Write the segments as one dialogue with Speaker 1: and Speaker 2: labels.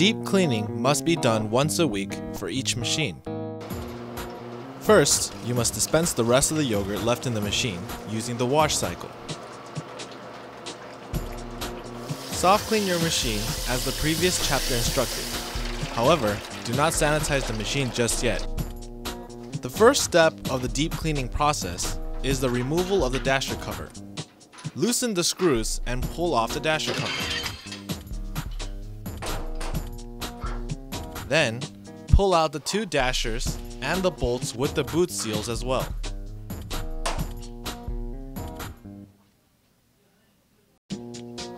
Speaker 1: Deep cleaning must be done once a week for each machine. First, you must dispense the rest of the yogurt left in the machine using the wash cycle. Soft clean your machine as the previous chapter instructed. However, do not sanitize the machine just yet. The first step of the deep cleaning process is the removal of the dasher cover. Loosen the screws and pull off the dasher cover. Then, pull out the two dashers and the bolts with the boot seals as well.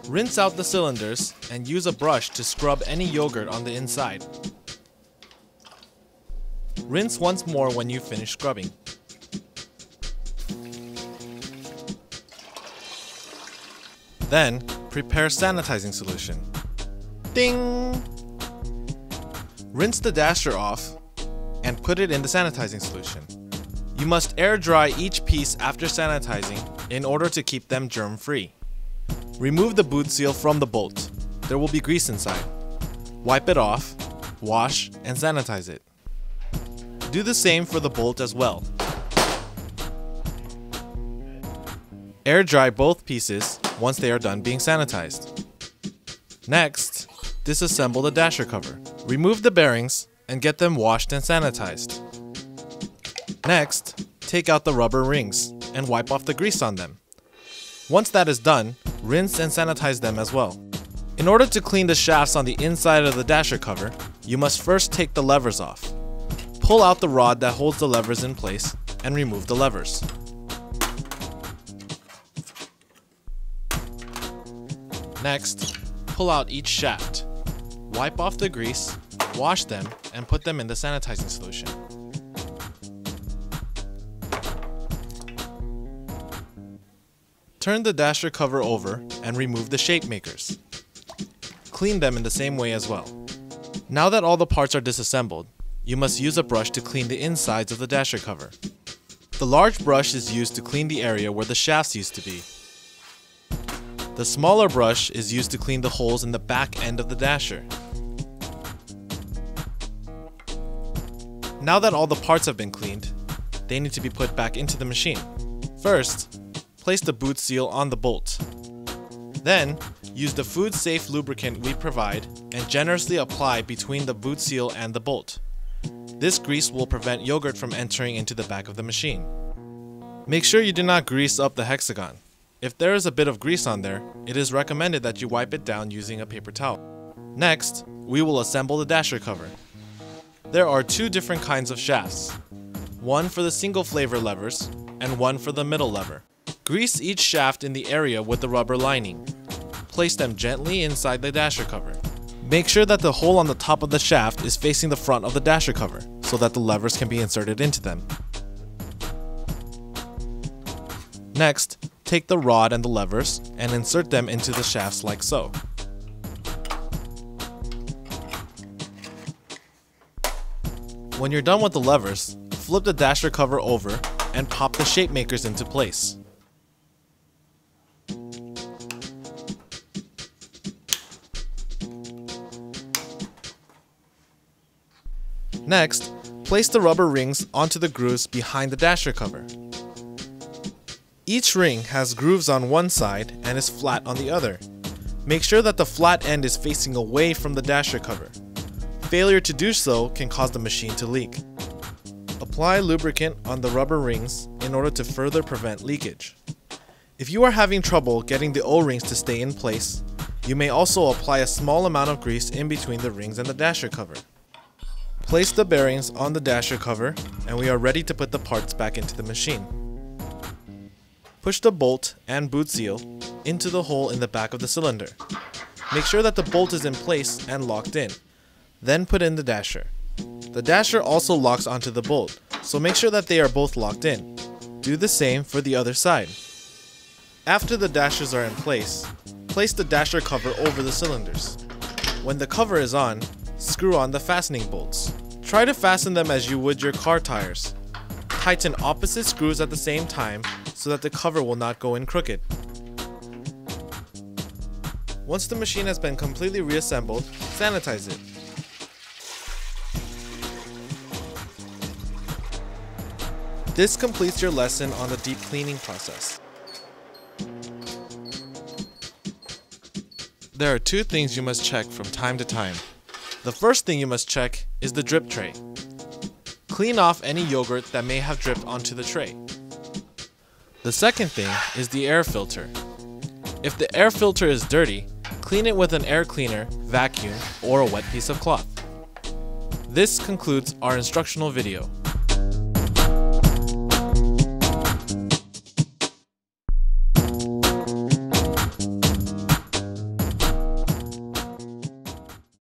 Speaker 1: Rinse out the cylinders and use a brush to scrub any yogurt on the inside. Rinse once more when you finish scrubbing. Then, prepare sanitizing solution. Ding! Rinse the dasher off and put it in the sanitizing solution. You must air dry each piece after sanitizing in order to keep them germ-free. Remove the boot seal from the bolt. There will be grease inside. Wipe it off, wash, and sanitize it. Do the same for the bolt as well. Air dry both pieces once they are done being sanitized. Next, disassemble the dasher cover. Remove the bearings and get them washed and sanitized. Next, take out the rubber rings and wipe off the grease on them. Once that is done, rinse and sanitize them as well. In order to clean the shafts on the inside of the dasher cover, you must first take the levers off. Pull out the rod that holds the levers in place and remove the levers. Next, pull out each shaft. Wipe off the grease, wash them, and put them in the sanitizing solution. Turn the dasher cover over and remove the shape makers. Clean them in the same way as well. Now that all the parts are disassembled, you must use a brush to clean the insides of the dasher cover. The large brush is used to clean the area where the shafts used to be. The smaller brush is used to clean the holes in the back end of the dasher. Now that all the parts have been cleaned, they need to be put back into the machine. First, place the boot seal on the bolt. Then, use the food-safe lubricant we provide and generously apply between the boot seal and the bolt. This grease will prevent yogurt from entering into the back of the machine. Make sure you do not grease up the hexagon. If there is a bit of grease on there, it is recommended that you wipe it down using a paper towel. Next, we will assemble the dasher cover. There are two different kinds of shafts. One for the single flavor levers and one for the middle lever. Grease each shaft in the area with the rubber lining. Place them gently inside the dasher cover. Make sure that the hole on the top of the shaft is facing the front of the dasher cover so that the levers can be inserted into them. Next, take the rod and the levers and insert them into the shafts like so. When you're done with the levers, flip the dasher cover over and pop the shape makers into place. Next, place the rubber rings onto the grooves behind the dasher cover. Each ring has grooves on one side and is flat on the other. Make sure that the flat end is facing away from the dasher cover. Failure to do so can cause the machine to leak. Apply lubricant on the rubber rings in order to further prevent leakage. If you are having trouble getting the O-rings to stay in place, you may also apply a small amount of grease in between the rings and the dasher cover. Place the bearings on the dasher cover and we are ready to put the parts back into the machine. Push the bolt and boot seal into the hole in the back of the cylinder. Make sure that the bolt is in place and locked in. Then put in the dasher. The dasher also locks onto the bolt, so make sure that they are both locked in. Do the same for the other side. After the dashers are in place the dasher cover over the cylinders. When the cover is on, screw on the fastening bolts. Try to fasten them as you would your car tires. Tighten opposite screws at the same time so that the cover will not go in crooked. Once the machine has been completely reassembled, sanitize it. This completes your lesson on the deep cleaning process. There are two things you must check from time to time. The first thing you must check is the drip tray. Clean off any yogurt that may have dripped onto the tray. The second thing is the air filter. If the air filter is dirty, clean it with an air cleaner, vacuum, or a wet piece of cloth. This concludes our instructional video.